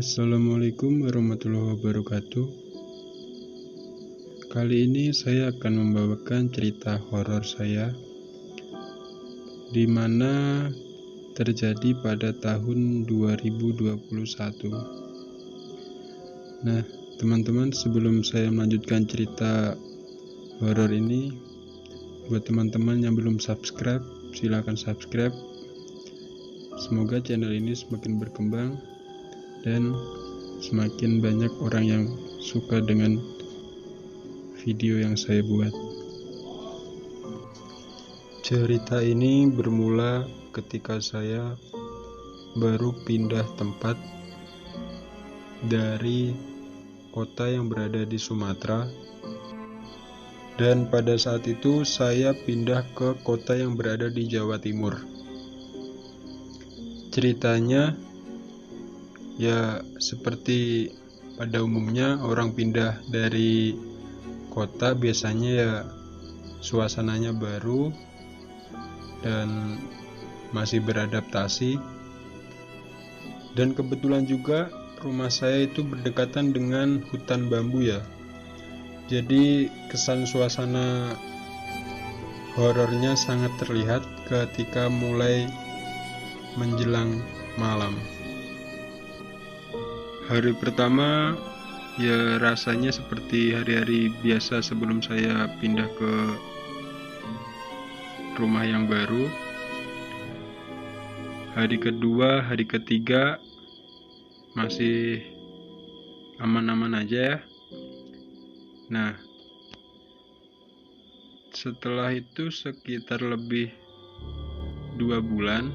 Assalamualaikum warahmatullahi wabarakatuh. Kali ini saya akan membawakan cerita horor saya, di mana terjadi pada tahun 2021. Nah, teman-teman, sebelum saya melanjutkan cerita horor ini, buat teman-teman yang belum subscribe, silahkan subscribe. Semoga channel ini semakin berkembang dan semakin banyak orang yang suka dengan video yang saya buat. Cerita ini bermula ketika saya baru pindah tempat dari kota yang berada di Sumatera, dan pada saat itu saya pindah ke kota yang berada di Jawa Timur. Ceritanya ya seperti pada umumnya orang pindah dari kota, biasanya ya suasananya baru dan masih beradaptasi. Dan kebetulan juga rumah saya itu berdekatan dengan hutan bambu ya. Jadi kesan suasana horornya sangat terlihat ketika mulai menjelang malam. Hari pertama ya rasanya seperti hari-hari biasa sebelum saya pindah ke rumah yang baru. Hari kedua, hari ketiga masih aman-aman aja ya. Nah, setelah itu sekitar lebih 2 bulan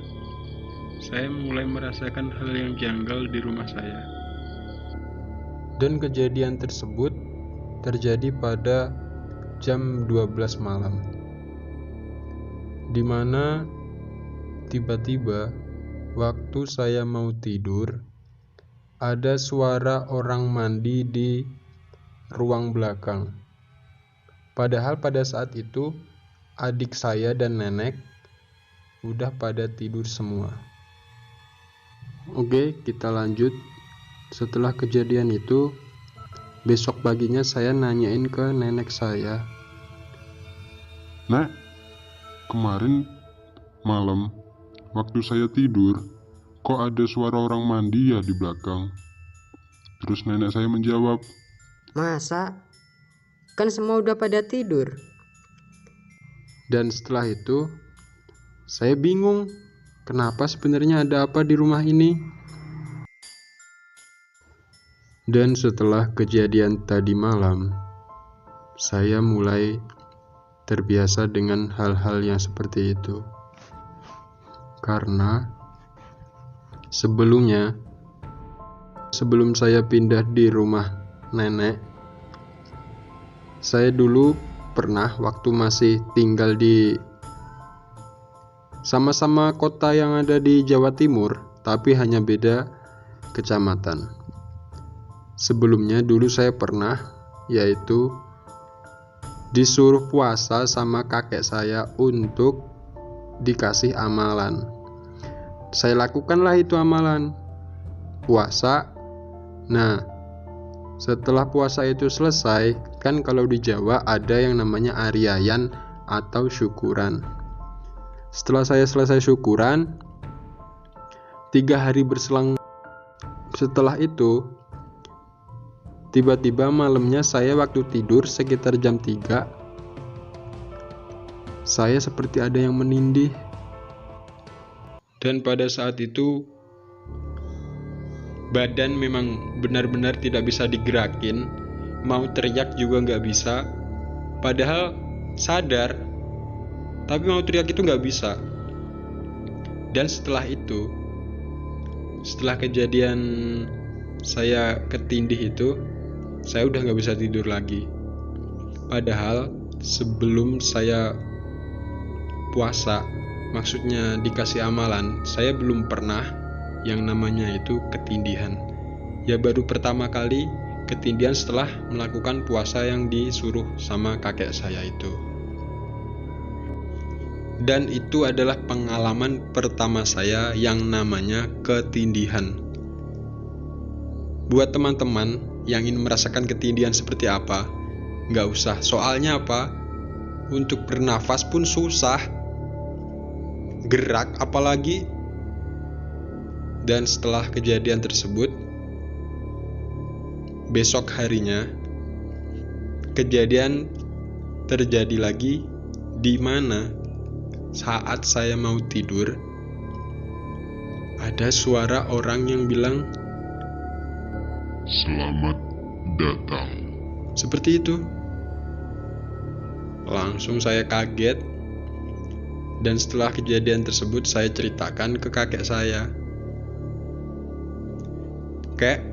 saya mulai merasakan hal yang janggal di rumah saya. Dan kejadian tersebut terjadi pada jam 12 malam, dimana tiba-tiba waktu saya mau tidur, ada suara orang mandi di ruang belakang. Padahal pada saat itu adik saya dan nenek udah pada tidur semua. Oke, kita lanjut. Setelah kejadian itu, besok paginya saya nanyain ke nenek saya. Nek, kemarin malam waktu saya tidur, kok ada suara orang mandi ya di belakang? Terus nenek saya menjawab, "Masa? Kan semua udah pada tidur." Dan setelah itu, saya bingung, kenapa sebenarnya ada apa di rumah ini? Dan setelah kejadian tadi malam, saya mulai terbiasa dengan hal-hal yang seperti itu. Karena sebelum saya pindah di rumah nenek, saya dulu pernah waktu masih tinggal di sama-sama kota yang ada di Jawa Timur, tapi hanya beda kecamatan. Sebelumnya dulu saya pernah, yaitu disuruh puasa sama kakek saya untuk dikasih amalan. Saya lakukanlah itu amalan, puasa. Nah, setelah puasa itu selesai, kan kalau di Jawa ada yang namanya ariayan atau syukuran. Setelah saya selesai syukuran, 3 hari berselang setelah itu, tiba-tiba malamnya saya waktu tidur sekitar jam 3, saya seperti ada yang menindih. Dan pada saat itu badan memang benar-benar tidak bisa digerakin, mau teriak juga nggak bisa, padahal sadar, tapi mau teriak itu nggak bisa. Dan setelah itu, setelah kejadian saya ketindih itu, saya udah nggak bisa tidur lagi. Padahal sebelum saya puasa, maksudnya dikasih amalan, saya belum pernah yang namanya itu ketindihan. Ya baru pertama kali ketindihan setelah melakukan puasa yang disuruh sama kakek saya itu. Dan itu adalah pengalaman pertama saya yang namanya ketindihan. Buat teman-teman yang ingin merasakan ketindihan seperti apa, nggak usah. Soalnya apa? Untuk bernafas pun susah, gerak apalagi. Dan setelah kejadian tersebut, besok harinya kejadian terjadi lagi, di mana saat saya mau tidur ada suara orang yang bilang, Selamat datang. seperti itu. Langsung saya kaget, dan setelah kejadian tersebut saya ceritakan ke kakek saya. Kek,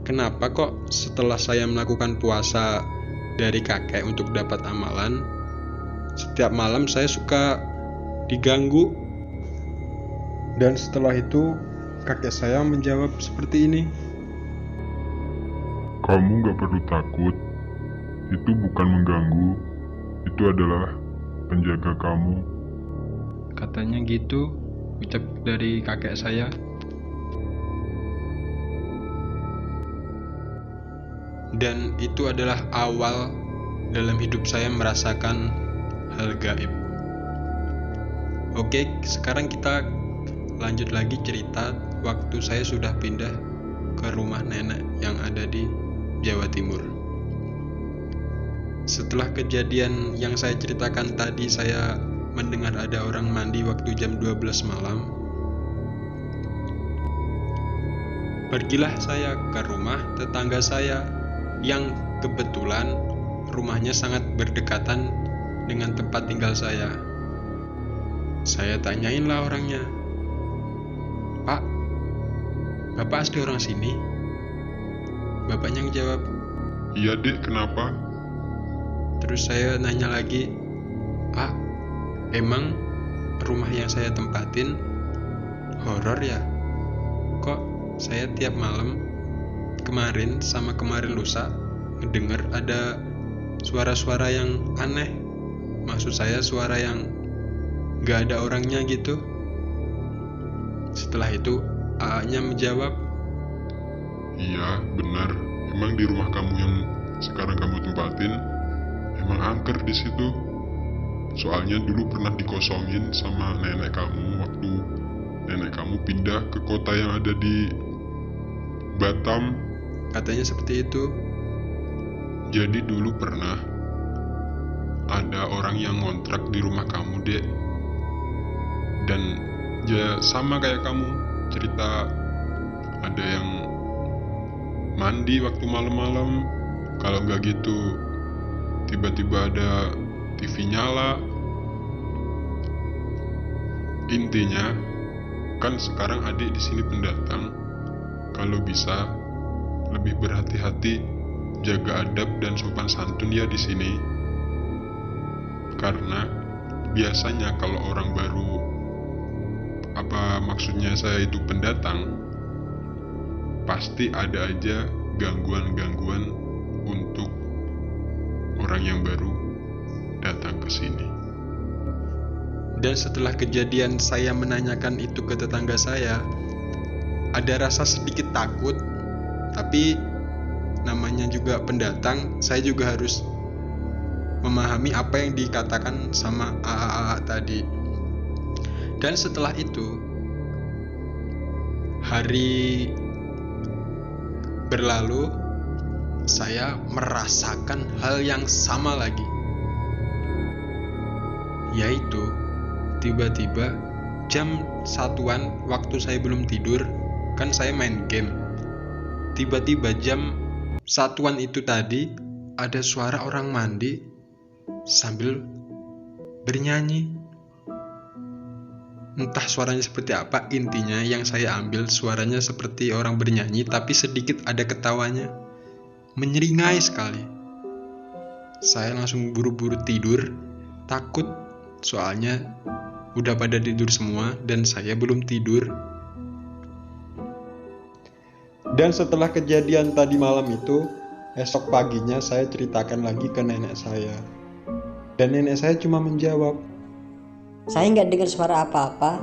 kenapa kok setelah saya melakukan puasa dari kakek untuk dapat amalan, setiap malam saya suka diganggu? Dan setelah itu kakek saya menjawab seperti ini. Kamu gak perlu takut. Itu bukan mengganggu. Itu adalah penjaga kamu. Katanya gitu, ucap dari kakek saya. Dan itu adalah awal dalam hidup saya merasakan hal gaib. Oke, sekarang kita lanjut lagi cerita waktu saya sudah pindah ke rumah nenek yang ada di Jawa Timur. Setelah kejadian yang saya ceritakan tadi, saya mendengar ada orang mandi waktu jam 12 malam. Pergilah saya ke rumah tetangga saya yang kebetulan rumahnya sangat berdekatan dengan tempat tinggal saya. Saya tanyainlah orangnya, Pak, Bapak asli orang sini? Bapaknya jawab, Iya dek, kenapa? terus saya nanya lagi, Pak, emang rumah yang saya tempatin horor ya? Kok saya tiap malam kemarin sama kemarin lusa ngedenger ada suara-suara yang aneh. Maksud saya suara yang gak ada orangnya gitu. Setelah itu AA-nya menjawab, Iya, benar. Emang di rumah kamu yang sekarang kamu tempatin emang angker di situ. Soalnya dulu pernah dikosongin sama nenek kamu waktu nenek kamu pindah ke kota yang ada di Batam. katanya seperti itu. Jadi dulu pernah ada orang yang ngontrak di rumah kamu, dek. Dan ya sama kayak kamu cerita, ada yang mandi waktu malam-malam. Kalau nggak gitu tiba-tiba ada TV nyala. Intinya kan sekarang adik di sini pendatang, kalau bisa lebih berhati-hati, jaga adab dan sopan santun ya di sini. Karena biasanya kalau orang baru, maksudnya saya itu pendatang, pasti ada aja gangguan-gangguan untuk orang yang baru datang ke sini. Dan setelah kejadian saya menanyakan itu ke tetangga saya, ada rasa sedikit takut. Tapi namanya juga pendatang, saya juga harus memahami apa yang dikatakan sama AA tadi. Dan setelah itu, hari berlalu, saya merasakan hal yang sama lagi, yaitu tiba-tiba jam 1-an waktu saya belum tidur, kan saya main game. Tiba-tiba jam 1-an itu tadi ada suara orang mandi sambil bernyanyi. Entah suaranya seperti apa, intinya yang saya ambil suaranya seperti orang bernyanyi tapi sedikit ada ketawanya. Menyeringai sekali. Saya langsung buru-buru tidur, takut soalnya udah pada tidur semua dan saya belum tidur. Dan setelah kejadian tadi malam itu, esok paginya saya ceritakan lagi ke nenek saya. Dan nenek saya cuma menjawab, Saya nggak dengar suara apa-apa.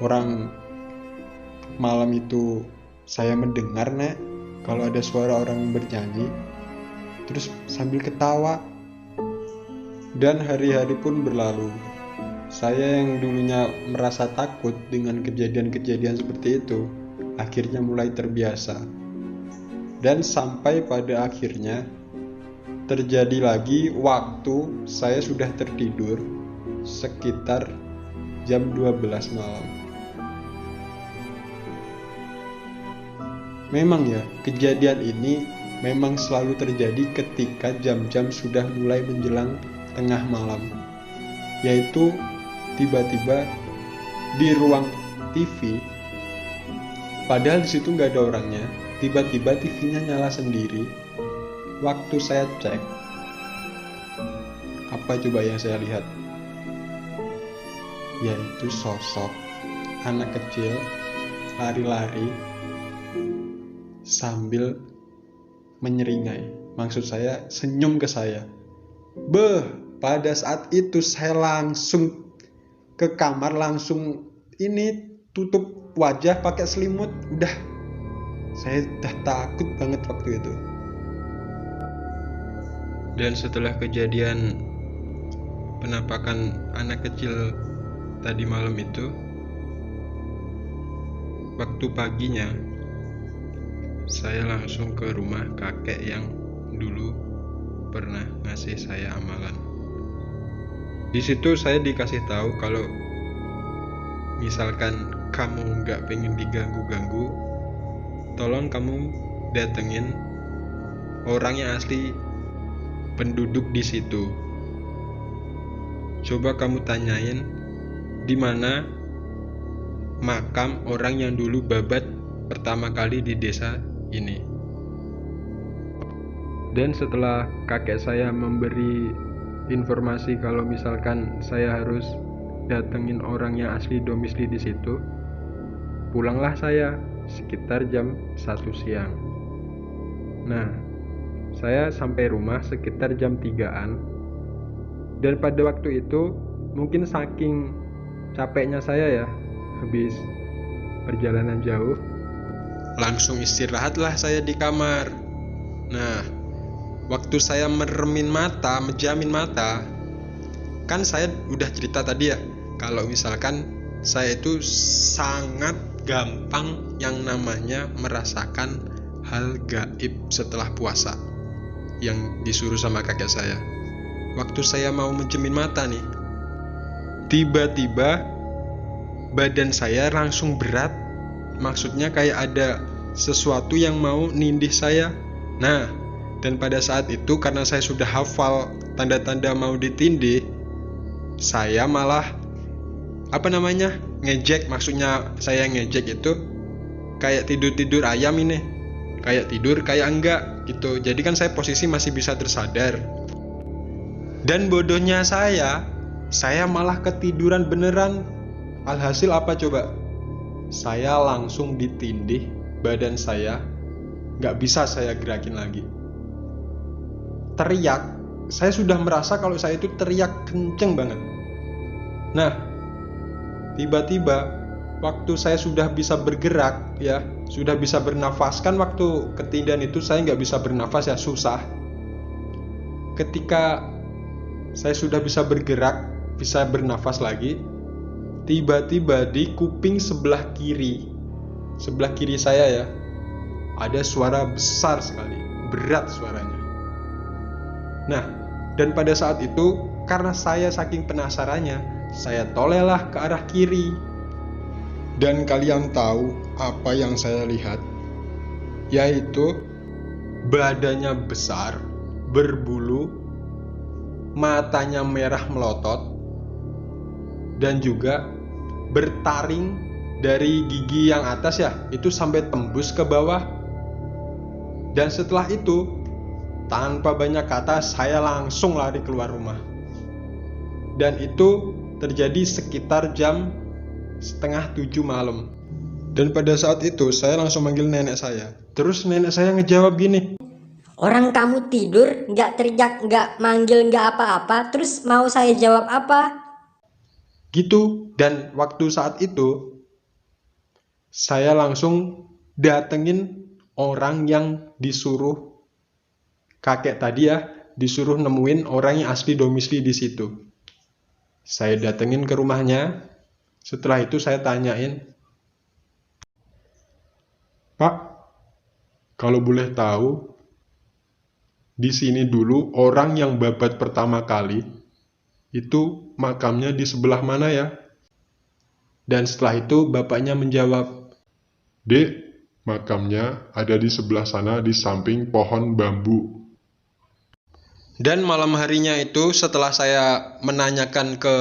orang malam itu Saya mendengar, Nek, kalau ada suara orang bernyanyi, terus sambil ketawa. Dan hari-hari pun berlalu. Saya yang dulunya merasa takut dengan kejadian-kejadian seperti itu, akhirnya mulai terbiasa. Dan sampai pada akhirnya terjadi lagi waktu saya sudah tertidur sekitar jam 12 malam. Memang ya, kejadian ini memang selalu terjadi ketika jam-jam sudah mulai menjelang tengah malam. Yaitu tiba-tiba di ruang TV, padahal di situ nggak ada orangnya, tiba-tiba TV-nya nyala sendiri. Waktu saya cek, apa coba yang saya lihat? Yaitu sosok anak kecil lari-lari sambil menyeringai. Maksud saya senyum ke saya. Pada saat itu saya langsung ke kamar, langsung ini tutup wajah pakai selimut. Saya udah takut banget waktu itu. Dan setelah kejadian penampakan anak kecil tadi malam itu, waktu paginya saya langsung ke rumah kakek yang dulu pernah ngasih saya amalan. Di situ saya dikasih tahu kalau misalkan kamu nggak pengen diganggu-ganggu, tolong kamu datengin orang yang asli penduduk di situ. Coba kamu tanyain di mana makam orang yang dulu babat pertama kali di desa ini. Dan setelah kakek saya memberi informasi kalau misalkan saya harus datengin orang yang asli domisili di situ, pulanglah saya sekitar jam 1 siang. Nah, saya sampai rumah sekitar jam 3-an. Dan pada waktu itu mungkin saking capeknya saya ya, habis perjalanan jauh, langsung istirahatlah saya di kamar. Nah, waktu saya mejamin mata, kan saya udah cerita tadi ya, kalau misalkan saya itu sangat gampang yang namanya merasakan hal gaib setelah puasa yang disuruh sama kakek saya. Waktu saya mau menjamin mata nih, tiba-tiba badan saya langsung berat. Maksudnya kayak ada sesuatu yang mau nindih saya. Nah, dan pada saat itu karena saya sudah hafal tanda-tanda mau ditindih, saya malah ngejek. Maksudnya saya ngejek itu kayak tidur ayam ini, kayak tidur kayak enggak gitu. Jadi kan saya posisi masih bisa tersadar. Dan bodohnya saya malah ketiduran beneran. Alhasil apa coba? Saya langsung ditindih, badan saya gak bisa saya gerakin lagi. Teriak, saya sudah merasa kalau saya itu teriak kenceng banget. Nah, tiba-tiba waktu saya sudah bisa bergerak ya, sudah bisa bernafas. Kan waktu ketindihan itu saya gak bisa bernafas ya, susah. Ketika saya sudah bisa bergerak, bisa bernafas lagi, tiba-tiba di kuping sebelah kiri saya ya, ada suara besar sekali, berat suaranya. Nah, dan pada saat itu karena saya saking penasarannya, saya tolehlah ke arah kiri. Dan kalian tahu apa yang saya lihat? Yaitu badannya besar, berbulu, matanya merah melotot, dan juga bertaring dari gigi yang atas ya, itu sampai tembus ke bawah. Dan setelah itu, tanpa banyak kata, saya langsung lari keluar rumah. Dan itu terjadi sekitar jam 6:30 malam. Dan pada saat itu saya langsung manggil nenek saya. Terus nenek saya ngejawab gini, Orang kamu tidur, nggak teriak, nggak manggil, nggak apa-apa, terus mau saya jawab apa? gitu. Dan waktu saat itu saya langsung datengin orang yang disuruh kakek tadi ya, disuruh nemuin orang yang asli domisili di situ. Saya datengin ke rumahnya. Setelah itu saya tanyain, "Pak, kalau boleh tahu, di sini dulu orang yang babat pertama kali itu makamnya di sebelah mana ya?" Dan setelah itu bapaknya menjawab, Dek, makamnya ada di sebelah sana di samping pohon bambu. dan malam harinya itu setelah saya menanyakan ke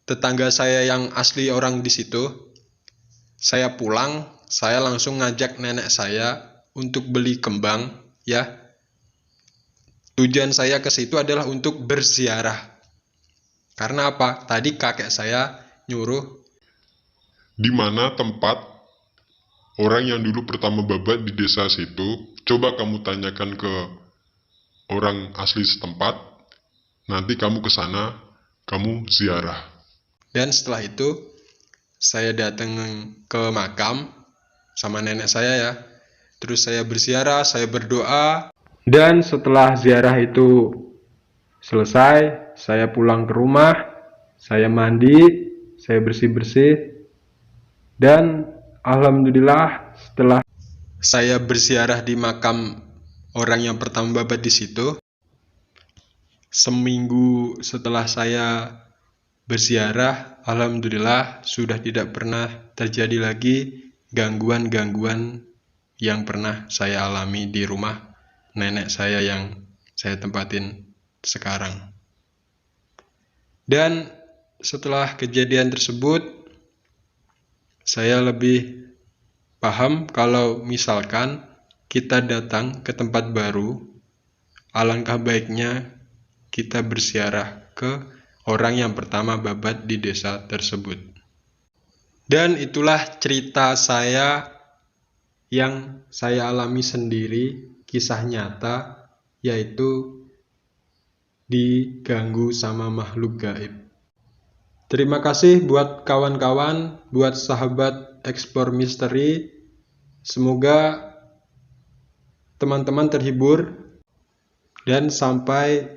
tetangga saya yang asli orang di situ, saya pulang, saya langsung ngajak nenek saya untuk beli kembang, ya. Tujuan saya ke situ adalah untuk berziarah. Karena apa? Tadi kakek saya nyuruh. Di mana tempat orang yang dulu pertama babat di desa situ, coba kamu tanyakan ke orang asli setempat, nanti kamu ke sana, kamu ziarah. Dan setelah itu, saya datang ke makam sama nenek saya ya. Terus saya berziarah, saya berdoa. Dan setelah ziarah itu selesai, saya pulang ke rumah, saya mandi, saya bersih-bersih. Dan alhamdulillah setelah saya berziarah di makam orang yang pertama babat di situ, seminggu setelah saya berziarah, alhamdulillah sudah tidak pernah terjadi lagi gangguan-gangguan yang pernah saya alami di rumah nenek saya yang saya tempatin sekarang. Dan setelah kejadian tersebut, saya lebih paham kalau misalkan kita datang ke tempat baru, alangkah baiknya kita berziarah ke orang yang pertama babat di desa tersebut. Dan itulah cerita saya yang saya alami sendiri, kisah nyata, yaitu diganggu sama makhluk gaib. Terima kasih buat kawan-kawan, buat sahabat Explore Misteri. Semoga teman-teman terhibur dan sampai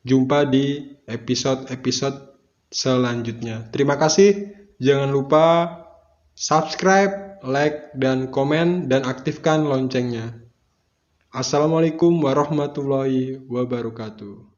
jumpa di episode-episode selanjutnya. Terima kasih. Jangan lupa subscribe, like, dan komen, dan aktifkan loncengnya. Assalamualaikum warahmatullahi wabarakatuh.